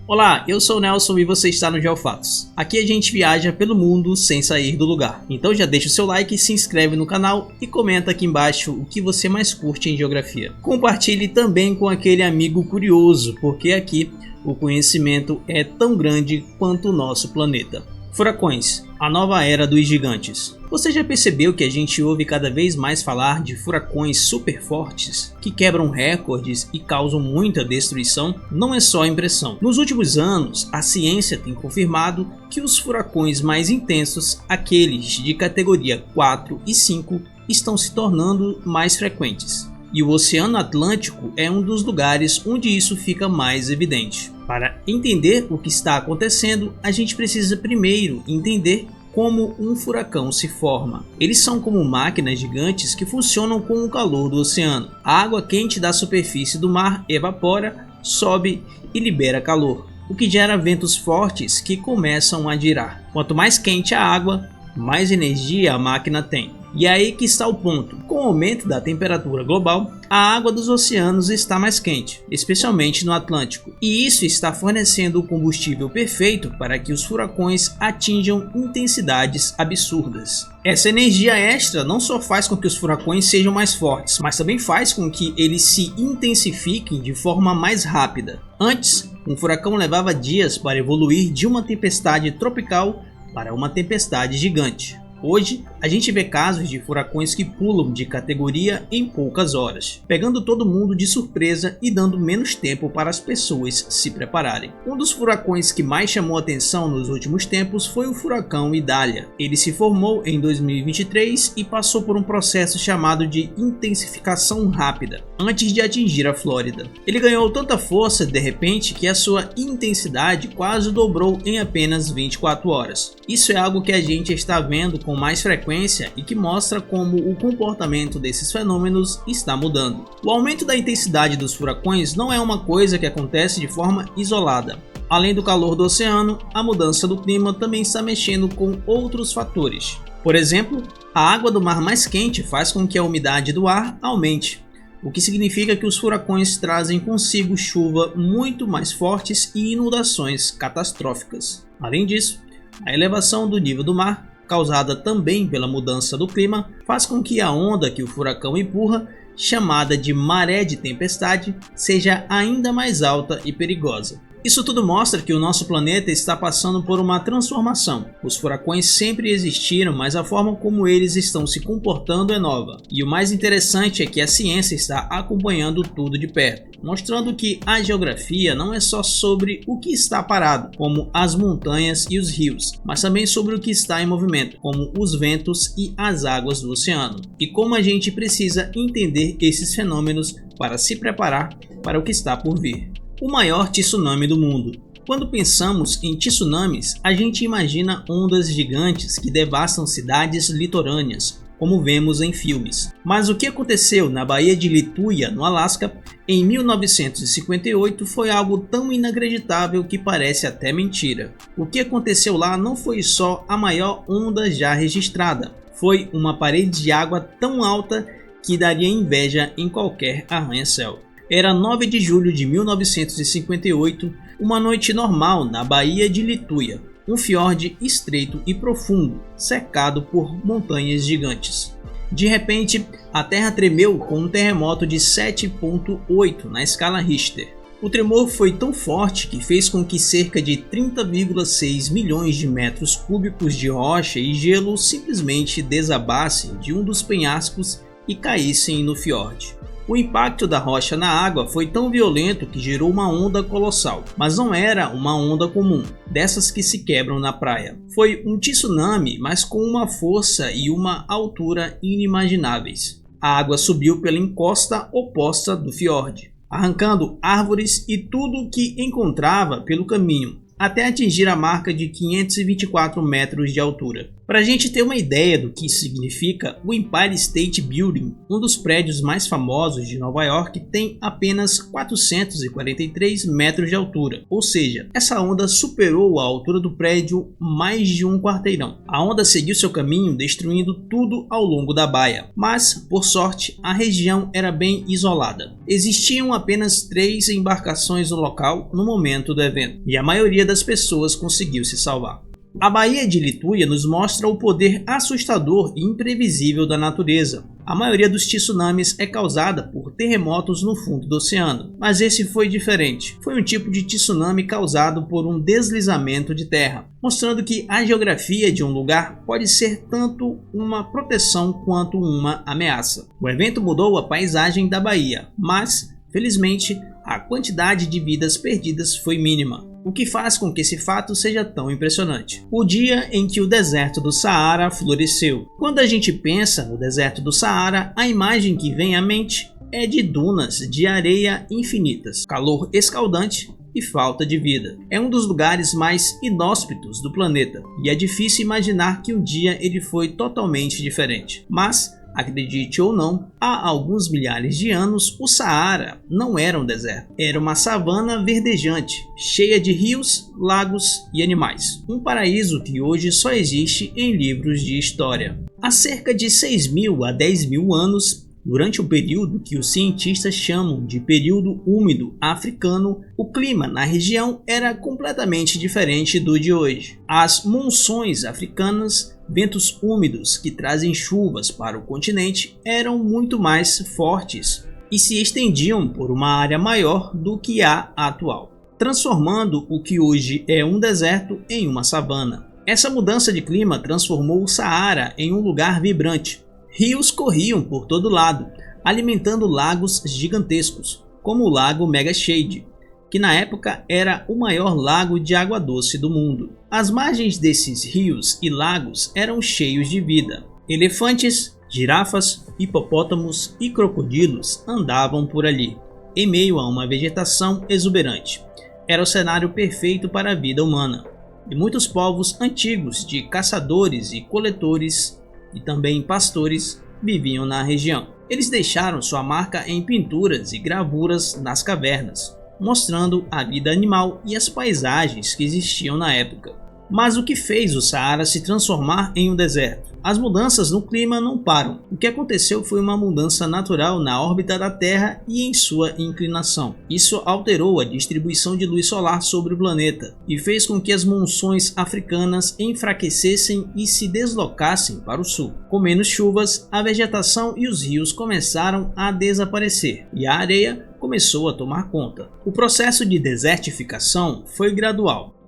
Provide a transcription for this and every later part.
Olá, eu sou o Nelson e você está no Geofatos. Aqui a gente viaja pelo mundo sem sair do lugar. Então já deixa o seu like, se inscreve no canal e comenta aqui embaixo o que você mais curte em geografia. Compartilhe também com aquele amigo curioso, porque aqui o conhecimento é tão grande quanto o nosso planeta. Furacões, a nova era dos gigantes. Você já percebeu que a gente ouve cada vez mais falar de furacões super fortes, que quebram recordes e causam muita destruição? Não é só impressão. Nos últimos anos, a ciência tem confirmado que os furacões mais intensos, aqueles de categoria 4 e 5, estão se tornando mais frequentes. E o Oceano Atlântico é um dos lugares onde isso fica mais evidente. Para entender o que está acontecendo, a gente precisa primeiro entender como um furacão se forma. Eles são como máquinas gigantes que funcionam com o calor do oceano. A água quente da superfície do mar evapora, sobe e libera calor, o que gera ventos fortes que começam a girar. Quanto mais quente a água, mais energia a máquina tem. E é aí que está o ponto. Com o aumento da temperatura global, a água dos oceanos está mais quente, especialmente no Atlântico. E isso está fornecendo o combustível perfeito para que os furacões atinjam intensidades absurdas. Essa energia extra não só faz com que os furacões sejam mais fortes, mas também faz com que eles se intensifiquem de forma mais rápida. Antes, um furacão levava dias para evoluir de uma tempestade tropical para uma tempestade gigante. Hoje, a gente vê casos de furacões que pulam de categoria em poucas horas, pegando todo mundo de surpresa e dando menos tempo para as pessoas se prepararem. Um dos furacões que mais chamou atenção nos últimos tempos foi o furacão Idália. Ele se formou em 2023 e passou por um processo chamado de intensificação rápida, antes de atingir a Flórida. Ele ganhou tanta força de repente que a sua intensidade quase dobrou em apenas 24 horas. Isso é algo que a gente está vendo com mais frequência e que mostra como o comportamento desses fenômenos está mudando. O aumento da intensidade dos furacões não é uma coisa que acontece de forma isolada. Além do calor do oceano, a mudança do clima também está mexendo com outros fatores. Por exemplo, a água do mar mais quente faz com que a umidade do ar aumente, o que significa que os furacões trazem consigo chuva muito mais fortes e inundações catastróficas. Além disso, a elevação do nível do mar, causada também pela mudança do clima, faz com que a onda que o furacão empurra, chamada de maré de tempestade, seja ainda mais alta e perigosa. Isso tudo mostra que o nosso planeta está passando por uma transformação. Os furacões sempre existiram, mas a forma como eles estão se comportando é nova. E o mais interessante é que a ciência está acompanhando tudo de perto, mostrando que a geografia não é só sobre o que está parado, como as montanhas e os rios, mas também sobre o que está em movimento, como os ventos e as águas do oceano. E como a gente precisa entender esses fenômenos para se preparar para o que está por vir. O maior tsunami do mundo. Quando pensamos em tsunamis, a gente imagina ondas gigantes que devastam cidades litorâneas, como vemos em filmes. Mas o que aconteceu na Baía de Lituya, no Alasca, em 1958 foi algo tão inacreditável que parece até mentira. O que aconteceu lá não foi só a maior onda já registrada, foi uma parede de água tão alta que daria inveja em qualquer arranha-céu. Era 9 de julho de 1958, uma noite normal na Baía de Lituya, um fiorde estreito e profundo, cercado por montanhas gigantes. De repente, a terra tremeu com um terremoto de 7,8 na escala Richter. O tremor foi tão forte que fez com que cerca de 30,6 milhões de metros cúbicos de rocha e gelo simplesmente desabassem de um dos penhascos e caíssem no fiorde. O impacto da rocha na água foi tão violento que gerou uma onda colossal, mas não era uma onda comum, dessas que se quebram na praia. Foi um tsunami, mas com uma força e uma altura inimagináveis. A água subiu pela encosta oposta do fiorde, arrancando árvores e tudo o que encontrava pelo caminho, até atingir a marca de 524 metros de altura. Para a gente ter uma ideia do que isso significa, o Empire State Building, um dos prédios mais famosos de Nova York, tem apenas 443 metros de altura, ou seja, essa onda superou a altura do prédio mais de um quarteirão. A onda seguiu seu caminho, destruindo tudo ao longo da baía, mas, por sorte, a região era bem isolada. Existiam apenas 3 embarcações no local no momento do evento, e a maioria das pessoas conseguiu se salvar. A Baía de Lituia nos mostra o poder assustador e imprevisível da natureza. A maioria dos tsunamis é causada por terremotos no fundo do oceano, mas esse foi diferente. Foi um tipo de tsunami causado por um deslizamento de terra, mostrando que a geografia de um lugar pode ser tanto uma proteção quanto uma ameaça. O evento mudou a paisagem da baía, mas, felizmente, a quantidade de vidas perdidas foi mínima, o que faz com que esse fato seja tão impressionante. O dia em que o deserto do Saara floresceu. Quando a gente pensa no deserto do Saara, a imagem que vem à mente é de dunas de areia infinitas, calor escaldante e falta de vida. É um dos lugares mais inóspitos do planeta, e é difícil imaginar que um dia ele foi totalmente diferente. Mas, acredite ou não, há alguns milhares de anos o Saara não era um deserto, era uma savana verdejante, cheia de rios, lagos e animais. Um paraíso que hoje só existe em livros de história. Há cerca de 6.000 a 10.000 anos, durante o período que os cientistas chamam de período úmido africano, o clima na região era completamente diferente do de hoje. As monções africanas, ventos úmidos que trazem chuvas para o continente, eram muito mais fortes e se estendiam por uma área maior do que a atual, transformando o que hoje é um deserto em uma savana. Essa mudança de clima transformou o Saara em um lugar vibrante. Rios corriam por todo lado, alimentando lagos gigantescos, como o Lago Megashade, que na época era o maior lago de água doce do mundo. As margens desses rios e lagos eram cheios de vida. Elefantes, girafas, hipopótamos e crocodilos andavam por ali, em meio a uma vegetação exuberante. Era o cenário perfeito para a vida humana, e muitos povos antigos de caçadores e coletores e também pastores viviam na região. Eles deixaram sua marca em pinturas e gravuras nas cavernas, mostrando a vida animal e as paisagens que existiam na época. Mas o que fez o Saara se transformar em um deserto? As mudanças no clima não param. O que aconteceu foi uma mudança natural na órbita da Terra e em sua inclinação. Isso alterou a distribuição de luz solar sobre o planeta e fez com que as monções africanas enfraquecessem e se deslocassem para o sul. Com menos chuvas, a vegetação e os rios começaram a desaparecer e a areia começou a tomar conta. O processo de desertificação foi gradual,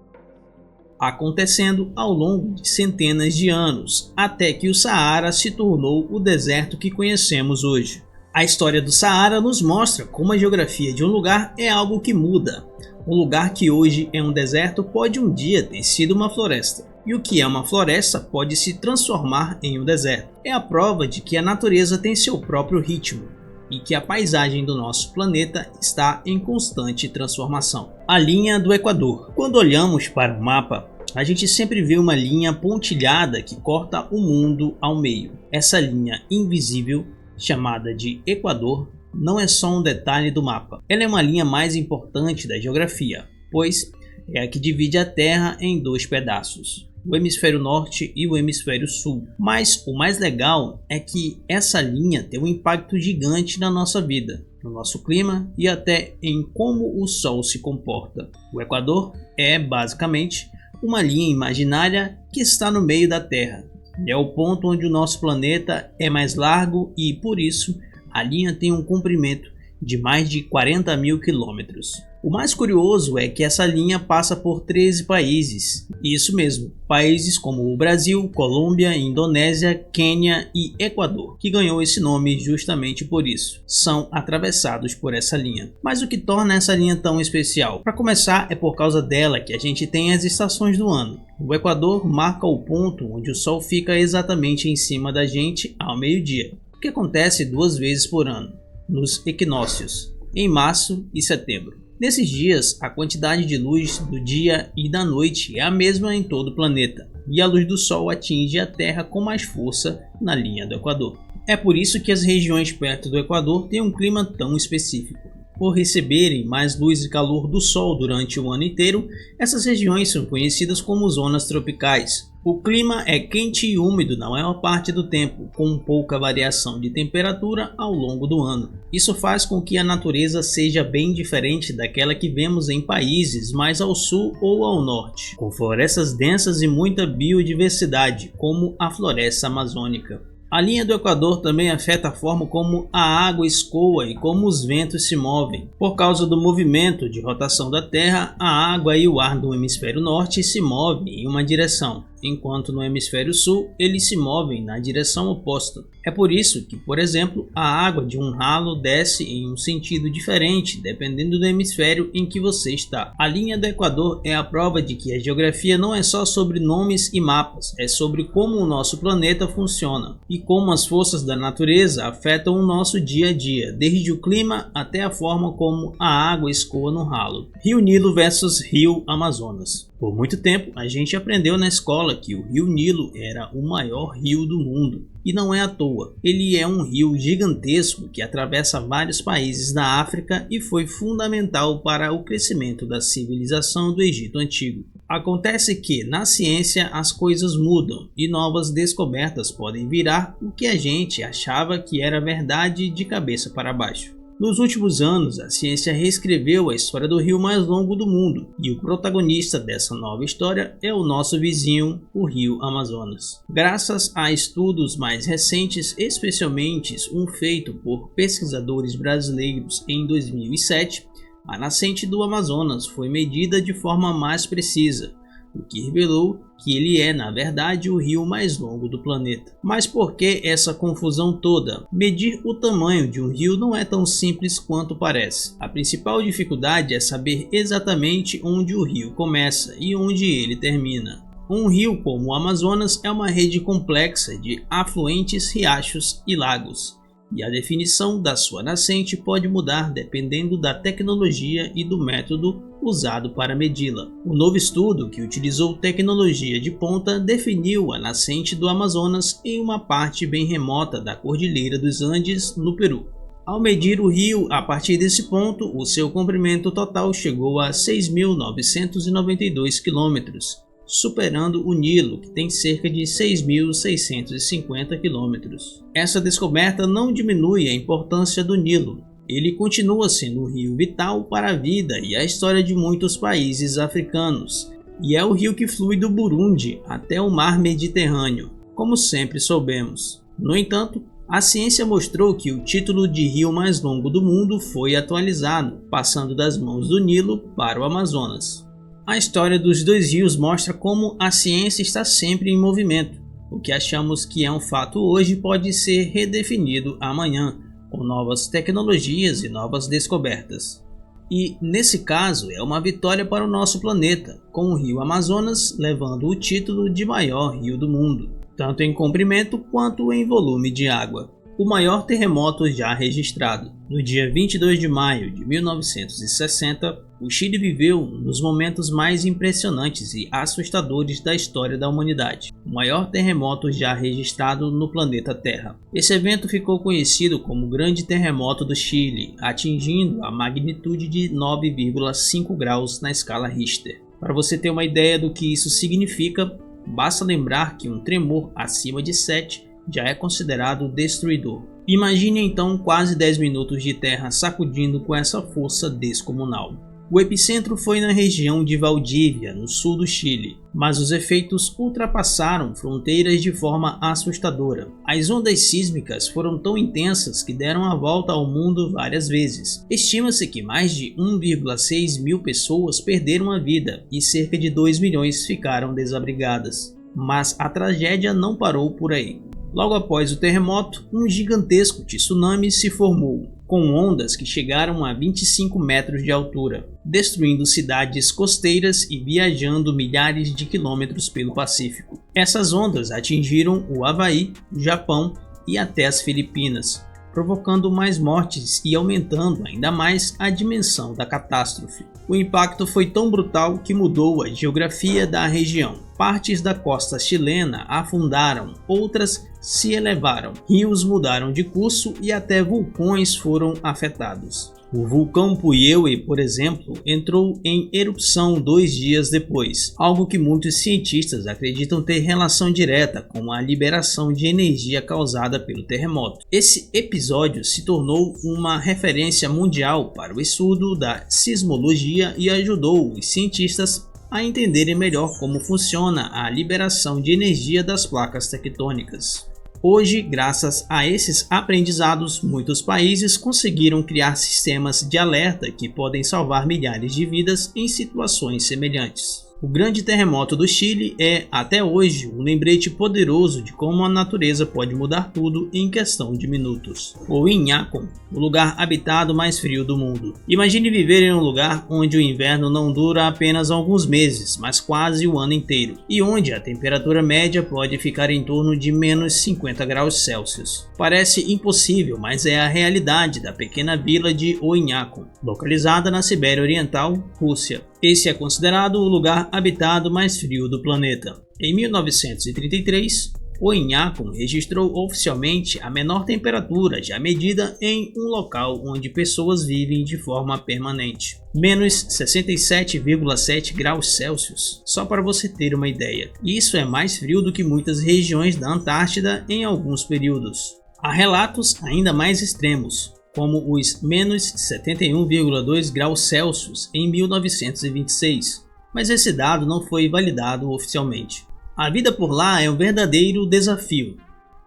acontecendo ao longo de centenas de anos, até que o Saara se tornou o deserto que conhecemos hoje. A história do Saara nos mostra como a geografia de um lugar é algo que muda. Um lugar que hoje é um deserto pode um dia ter sido uma floresta, e o que é uma floresta pode se transformar em um deserto. É a prova de que a natureza tem seu próprio ritmo e que a paisagem do nosso planeta está em constante transformação. A linha do Equador. Quando olhamos para o mapa, a gente sempre vê uma linha pontilhada que corta o mundo ao meio. Essa linha invisível, chamada de Equador, não é só um detalhe do mapa. Ela é uma linha mais importante da geografia, pois é a que divide a Terra em 2 pedaços, o hemisfério norte e o hemisfério sul. Mas o mais legal é que essa linha tem um impacto gigante na nossa vida, no nosso clima e até em como o Sol se comporta. O Equador é basicamente uma linha imaginária que está no meio da Terra. É o ponto onde o nosso planeta é mais largo e, por isso, a linha tem um comprimento de mais de 40.000 quilômetros. O mais curioso é que essa linha passa por 13 países. Isso mesmo, países como o Brasil, Colômbia, Indonésia, Quênia e Equador, que ganhou esse nome justamente por isso. São atravessados por essa linha. Mas o que torna essa linha tão especial? Para começar, é por causa dela que a gente tem as estações do ano. O Equador marca o ponto onde o Sol fica exatamente em cima da gente ao meio-dia, o que acontece 2 vezes por ano, nos equinócios, em março e setembro. Nesses dias, a quantidade de luz do dia e da noite é a mesma em todo o planeta, e a luz do Sol atinge a Terra com mais força na linha do Equador. É por isso que as regiões perto do Equador têm um clima tão específico. Por receberem mais luz e calor do Sol durante o ano inteiro, essas regiões são conhecidas como zonas tropicais. O clima é quente e úmido na maior parte do tempo, com pouca variação de temperatura ao longo do ano. Isso faz com que a natureza seja bem diferente daquela que vemos em países mais ao sul ou ao norte, com florestas densas e muita biodiversidade, como a floresta amazônica. A linha do Equador também afeta a forma como a água escoa e como os ventos se movem. Por causa do movimento de rotação da Terra, a água e o ar do hemisfério norte se movem em uma direção, enquanto no hemisfério sul eles se movem na direção oposta. É por isso que, por exemplo, a água de um ralo desce em um sentido diferente dependendo do hemisfério em que você está. A linha do Equador é a prova de que a geografia não é só sobre nomes e mapas, é sobre como o nosso planeta funciona e como as forças da natureza afetam o nosso dia a dia, desde o clima até a forma como a água escoa no ralo. Rio Nilo versus Rio Amazonas. Por muito tempo, a gente aprendeu na escola que o Rio Nilo era o maior rio do mundo. E não é à toa. Ele é um rio gigantesco que atravessa vários países da África e foi fundamental para o crescimento da civilização do Egito Antigo. Acontece que, na ciência, as coisas mudam e novas descobertas podem virar o que a gente achava que era verdade de cabeça para baixo. Nos últimos anos, a ciência reescreveu a história do rio mais longo do mundo, e o protagonista dessa nova história é o nosso vizinho, o rio Amazonas. Graças a estudos mais recentes, especialmente um feito por pesquisadores brasileiros em 2007, a nascente do Amazonas foi medida de forma mais precisa, o que revelou que ele é, na verdade, o rio mais longo do planeta. Mas por que essa confusão toda? Medir o tamanho de um rio não é tão simples quanto parece. A principal dificuldade é saber exatamente onde o rio começa e onde ele termina. Um rio como o Amazonas é uma rede complexa de afluentes, riachos e lagos, e a definição da sua nascente pode mudar dependendo da tecnologia e do método usado para medi-la. O novo estudo, que utilizou tecnologia de ponta, definiu a nascente do Amazonas em uma parte bem remota da Cordilheira dos Andes, no Peru. Ao medir o rio a partir desse ponto, o seu comprimento total chegou a 6.992 km, superando o Nilo, que tem cerca de 6.650 km. Essa descoberta não diminui a importância do Nilo. Ele continua sendo um rio vital para a vida e a história de muitos países africanos, e é o rio que flui do Burundi até o mar Mediterrâneo, como sempre soubemos. No entanto, a ciência mostrou que o título de rio mais longo do mundo foi atualizado, passando das mãos do Nilo para o Amazonas. A história dos dois rios mostra como a ciência está sempre em movimento. O que achamos que é um fato hoje pode ser redefinido amanhã, com novas tecnologias e novas descobertas. E, nesse caso, é uma vitória para o nosso planeta, com o rio Amazonas levando o título de maior rio do mundo, tanto em comprimento quanto em volume de água. O maior terremoto já registrado. No dia 22 de maio de 1960, o Chile viveu um dos momentos mais impressionantes e assustadores da história da humanidade. O maior terremoto já registrado no planeta Terra. Esse evento ficou conhecido como o Grande Terremoto do Chile, atingindo a magnitude de 9,5 graus na escala Richter. Para você ter uma ideia do que isso significa, basta lembrar que um tremor acima de 7 já é considerado destruidor. Imagine então quase 10 minutos de terra sacudindo com essa força descomunal. O epicentro foi na região de Valdívia, no sul do Chile, mas os efeitos ultrapassaram fronteiras de forma assustadora. As ondas sísmicas foram tão intensas que deram a volta ao mundo várias vezes. Estima-se que mais de 1,6 mil pessoas perderam a vida e cerca de 2 milhões ficaram desabrigadas. Mas a tragédia não parou por aí. Logo após o terremoto, um gigantesco tsunami se formou, com ondas que chegaram a 25 metros de altura, destruindo cidades costeiras e viajando milhares de quilômetros pelo Pacífico. Essas ondas atingiram o Havaí, o Japão e até as Filipinas. provocando mais mortes e aumentando ainda mais a dimensão da catástrofe. O impacto foi tão brutal que mudou a geografia da região. Partes da costa chilena afundaram, outras se elevaram, rios mudaram de curso e até vulcões foram afetados. O vulcão Puyehue, por exemplo, entrou em erupção 2 dias depois, algo que muitos cientistas acreditam ter relação direta com a liberação de energia causada pelo terremoto. Esse episódio se tornou uma referência mundial para o estudo da sismologia e ajudou os cientistas a entenderem melhor como funciona a liberação de energia das placas tectônicas. Hoje, graças a esses aprendizados, muitos países conseguiram criar sistemas de alerta que podem salvar milhares de vidas em situações semelhantes. O grande terremoto do Chile é, até hoje, um lembrete poderoso de como a natureza pode mudar tudo em questão de minutos. Ou em Ñacon, o lugar habitado mais frio do mundo. Imagine viver em um lugar onde o inverno não dura apenas alguns meses, mas quase o ano inteiro, e onde a temperatura média pode ficar em torno de menos 50 graus Celsius. Parece impossível, mas é a realidade da pequena vila de Oinhacon, localizada na Sibéria Oriental, Rússia. Esse é considerado o lugar habitado mais frio do planeta. Em 1933, Oinhacon registrou oficialmente a menor temperatura já medida em um local onde pessoas vivem de forma permanente. Menos 67,7 graus Celsius, só para você ter uma ideia. Isso é mais frio do que muitas regiões da Antártida em alguns períodos. Há relatos ainda mais extremos, como os menos 71,2 graus Celsius em 1926, mas esse dado não foi validado oficialmente. A vida por lá é um verdadeiro desafio.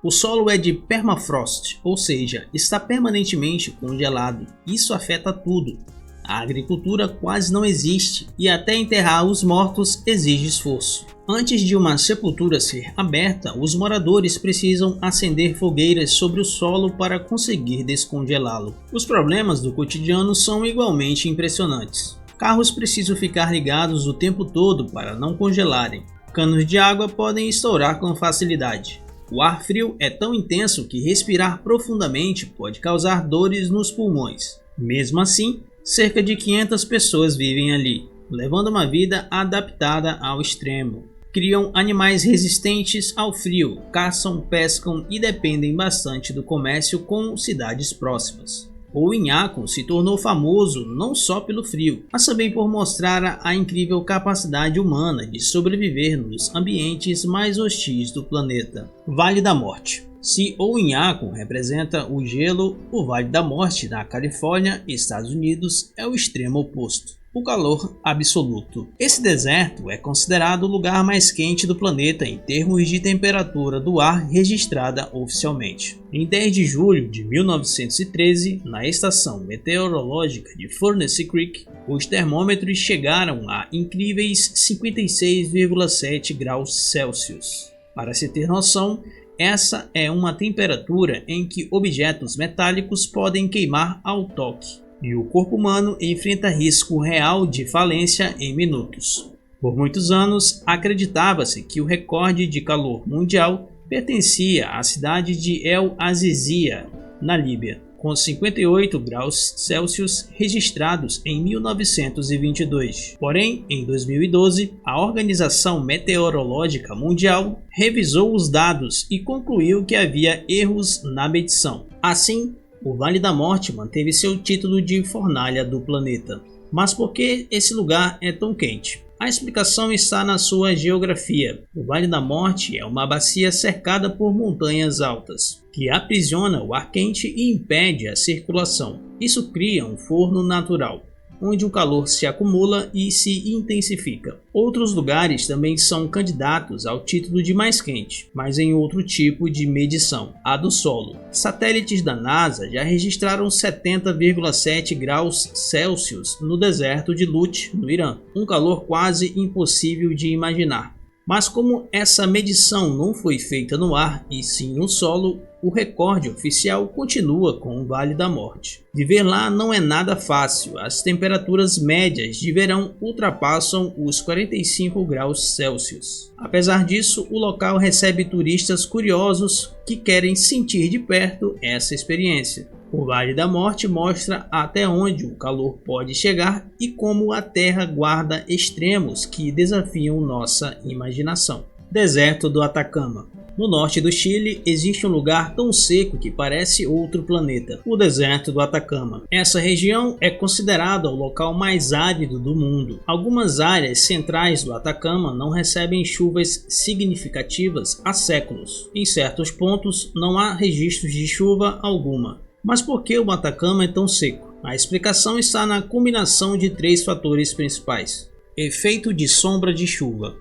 O solo é de permafrost, ou seja, está permanentemente congelado. Isso afeta tudo. A agricultura quase não existe e até enterrar os mortos exige esforço. Antes de uma sepultura ser aberta, os moradores precisam acender fogueiras sobre o solo para conseguir descongelá-lo. Os problemas do cotidiano são igualmente impressionantes. Carros precisam ficar ligados o tempo todo para não congelarem. Canos de água podem estourar com facilidade. O ar frio é tão intenso que respirar profundamente pode causar dores nos pulmões. Mesmo assim, cerca de 500 pessoas vivem ali, levando uma vida adaptada ao extremo. Criam animais resistentes ao frio, caçam, pescam e dependem bastante do comércio com cidades próximas. Oinhacon se tornou famoso não só pelo frio, mas também por mostrar a incrível capacidade humana de sobreviver nos ambientes mais hostis do planeta. Vale da Morte. Se Oinhacon representa o gelo, o Vale da Morte na Califórnia, Estados Unidos, é o extremo oposto. O calor absoluto. Esse deserto é considerado o lugar mais quente do planeta em termos de temperatura do ar registrada oficialmente. Em 10 de julho de 1913, na estação meteorológica de Furnace Creek, os termômetros chegaram a incríveis 56,7 graus Celsius. Para se ter noção, essa é uma temperatura em que objetos metálicos podem queimar ao toque. E o corpo humano enfrenta risco real de falência em minutos. Por muitos anos, acreditava-se que o recorde de calor mundial pertencia à cidade de El Azizia, na Líbia, com 58 graus Celsius registrados em 1922. Porém, em 2012, a Organização Meteorológica Mundial revisou os dados e concluiu que havia erros na medição. Assim, o Vale da Morte manteve seu título de fornalha do planeta. Mas por que esse lugar é tão quente? A explicação está na sua geografia. O Vale da Morte é uma bacia cercada por montanhas altas, que aprisiona o ar quente e impede a circulação. Isso cria um forno natural, onde o calor se acumula e se intensifica. Outros lugares também são candidatos ao título de mais quente, mas em outro tipo de medição, a do solo. Satélites da NASA já registraram 70,7 graus Celsius no deserto de Lut, no Irã, um calor quase impossível de imaginar. Mas como essa medição não foi feita no ar e sim no solo, o recorde oficial continua com o Vale da Morte. Viver lá não é nada fácil, as temperaturas médias de verão ultrapassam os 45 graus Celsius. Apesar disso, o local recebe turistas curiosos que querem sentir de perto essa experiência. O Vale da Morte mostra até onde o calor pode chegar e como a Terra guarda extremos que desafiam nossa imaginação. Deserto do Atacama. No norte do Chile existe um lugar tão seco que parece outro planeta, o deserto do Atacama. Essa região é considerada o local mais árido do mundo. Algumas áreas centrais do Atacama não recebem chuvas significativas há séculos. Em certos pontos não há registros de chuva alguma. Mas por que o Atacama é tão seco? A explicação está na combinação de 3 fatores principais. Efeito de sombra de chuva.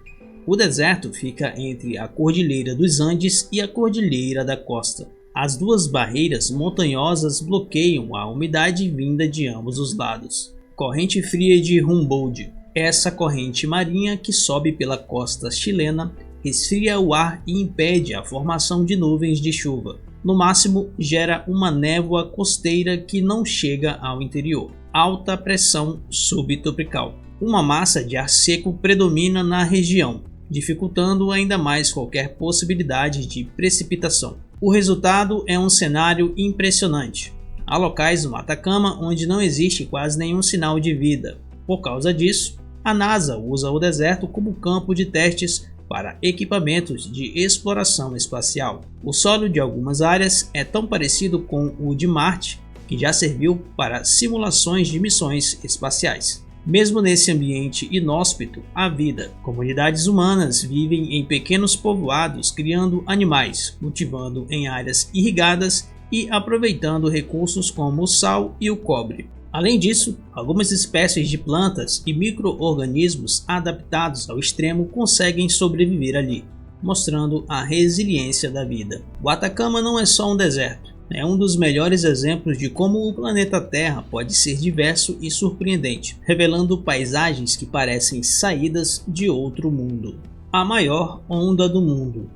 O deserto fica entre a Cordilheira dos Andes e a Cordilheira da Costa. As duas barreiras montanhosas bloqueiam a umidade vinda de ambos os lados. Corrente fria de Humboldt. Essa corrente marinha que sobe pela costa chilena resfria o ar e impede a formação de nuvens de chuva. No máximo, gera uma névoa costeira que não chega ao interior. Alta pressão subtropical. Uma massa de ar seco predomina na região, dificultando ainda mais qualquer possibilidade de precipitação. O resultado é um cenário impressionante. Há locais no Atacama onde não existe quase nenhum sinal de vida. Por causa disso, a NASA usa o deserto como campo de testes para equipamentos de exploração espacial. O solo de algumas áreas é tão parecido com o de Marte que já serviu para simulações de missões espaciais. Mesmo nesse ambiente inóspito, há vida. Comunidades humanas vivem em pequenos povoados, criando animais, cultivando em áreas irrigadas e aproveitando recursos como o sal e o cobre. Além disso, algumas espécies de plantas e micro-organismos adaptados ao extremo conseguem sobreviver ali, mostrando a resiliência da vida. O Atacama não é só um deserto, é um dos melhores exemplos de como o planeta Terra pode ser diverso e surpreendente, revelando paisagens que parecem saídas de outro mundo. A maior onda do mundo.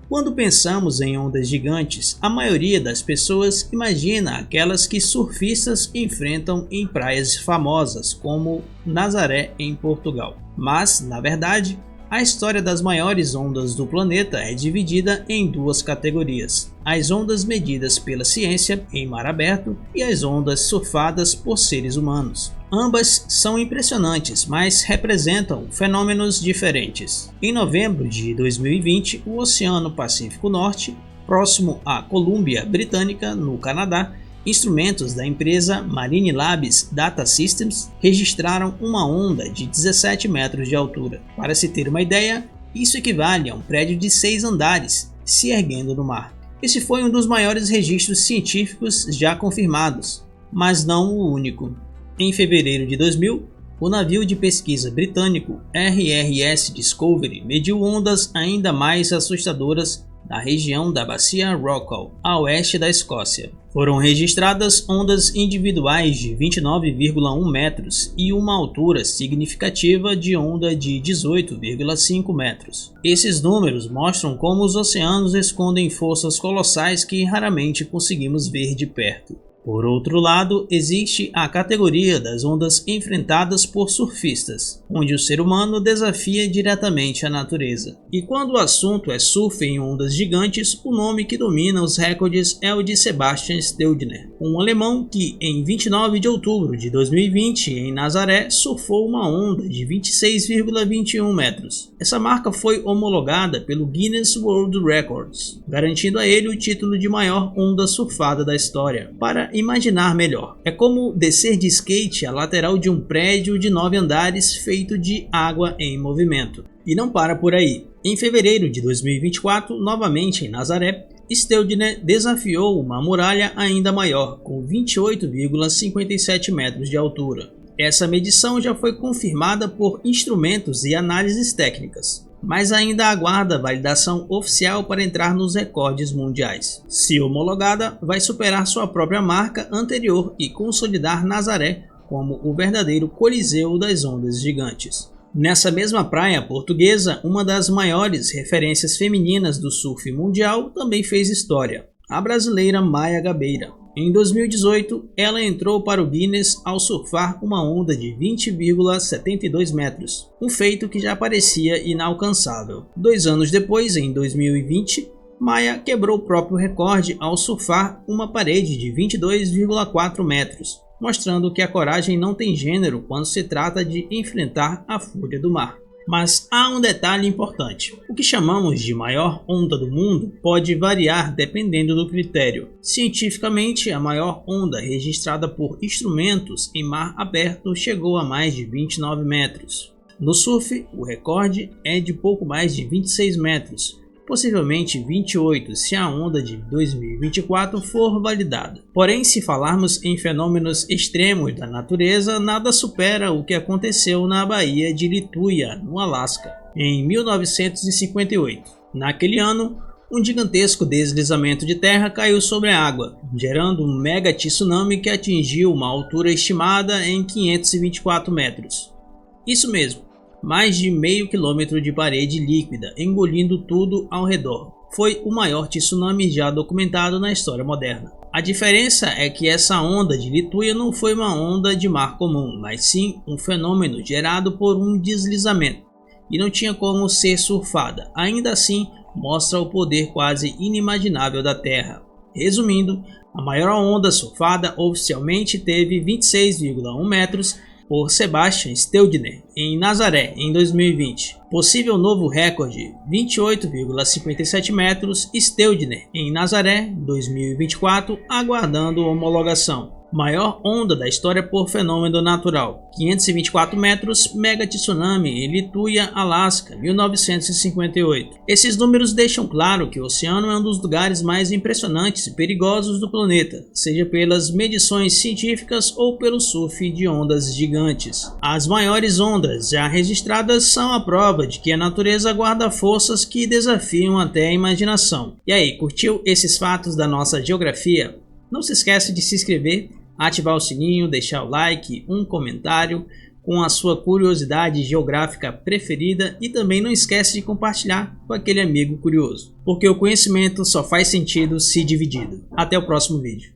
Quando pensamos em ondas gigantes, a maioria das pessoas imagina aquelas que surfistas enfrentam em praias famosas como Nazaré em Portugal. Mas, na verdade, a história das maiores ondas do planeta é dividida em 2 categorias: as ondas medidas pela ciência em mar aberto e as ondas surfadas por seres humanos. Ambas são impressionantes, mas representam fenômenos diferentes. Em novembro de 2020, o Oceano Pacífico Norte, próximo à Colômbia Britânica, no Canadá, instrumentos da empresa Marine Labs Data Systems registraram uma onda de 17 metros de altura. Para se ter uma ideia, isso equivale a um prédio de 6 andares se erguendo no mar. Esse foi um dos maiores registros científicos já confirmados, mas não o único. Em fevereiro de 2000, o navio de pesquisa britânico RRS Discovery mediu ondas ainda mais assustadoras na região da Bacia Rockall, a oeste da Escócia. Foram registradas ondas individuais de 29,1 metros e uma altura significativa de onda de 18,5 metros. Esses números mostram como os oceanos escondem forças colossais que raramente conseguimos ver de perto. Por outro lado, existe a categoria das ondas enfrentadas por surfistas, onde o ser humano desafia diretamente a natureza. E quando o assunto é surf em ondas gigantes, o nome que domina os recordes é o de Sebastian Steudner, um alemão que, em 29 de outubro de 2020, em Nazaré, surfou uma onda de 26,21 metros. Essa marca foi homologada pelo Guinness World Records, garantindo a ele o título de maior onda surfada da história. Para imaginar melhor, é como descer de skate à lateral de um prédio de 9 andares feito de água em movimento. E não para por aí. Em fevereiro de 2024, novamente em Nazaré, Steudner desafiou uma muralha ainda maior, com 28,57 metros de altura. Essa medição já foi confirmada por instrumentos e análises técnicas, mas ainda aguarda validação oficial para entrar nos recordes mundiais. Se homologada, vai superar sua própria marca anterior e consolidar Nazaré como o verdadeiro coliseu das ondas gigantes. Nessa mesma praia portuguesa, uma das maiores referências femininas do surf mundial também fez história, a brasileira Maia Gabeira. Em 2018, ela entrou para o Guinness ao surfar uma onda de 20,72 metros, um feito que já parecia inalcançável. 2 anos depois, em 2020, Maia quebrou o próprio recorde ao surfar uma parede de 22,4 metros, mostrando que a coragem não tem gênero quando se trata de enfrentar a fúria do mar. Mas há um detalhe importante: o que chamamos de maior onda do mundo pode variar dependendo do critério. Cientificamente, a maior onda registrada por instrumentos em mar aberto chegou a mais de 29 metros. No surf, o recorde é de pouco mais de 26 metros, possivelmente 28 se a onda de 2024 for validada. Porém, se falarmos em fenômenos extremos da natureza, nada supera o que aconteceu na Baía de Lituya, no Alasca, em 1958. Naquele ano, um gigantesco deslizamento de terra caiu sobre a água, gerando um mega tsunami que atingiu uma altura estimada em 524 metros. Isso mesmo, mais de meio quilômetro de parede líquida, engolindo tudo ao redor. Foi o maior tsunami já documentado na história moderna. A diferença é que essa onda de Lituya não foi uma onda de mar comum, mas sim um fenômeno gerado por um deslizamento, e não tinha como ser surfada. Ainda assim, mostra o poder quase inimaginável da Terra. Resumindo, a maior onda surfada oficialmente teve 26,1 metros, por Sebastian Steudner, em Nazaré, em 2020. Possível novo recorde, 28,57 metros, Steudner, em Nazaré, 2024, aguardando homologação. Maior onda da história por fenômeno natural, 524 metros, mega tsunami em Lituya, Alasca, 1958. Esses números deixam claro que o oceano é um dos lugares mais impressionantes e perigosos do planeta, seja pelas medições científicas ou pelo surf de ondas gigantes. As maiores ondas já registradas são a prova de que a natureza guarda forças que desafiam até a imaginação. E aí, curtiu esses fatos da nossa geografia? Não se esqueça de se inscrever, ativar o sininho, deixar o like, um comentário com a sua curiosidade geográfica preferida e também não esquece de compartilhar com aquele amigo curioso, porque o conhecimento só faz sentido se dividido. Até o próximo vídeo.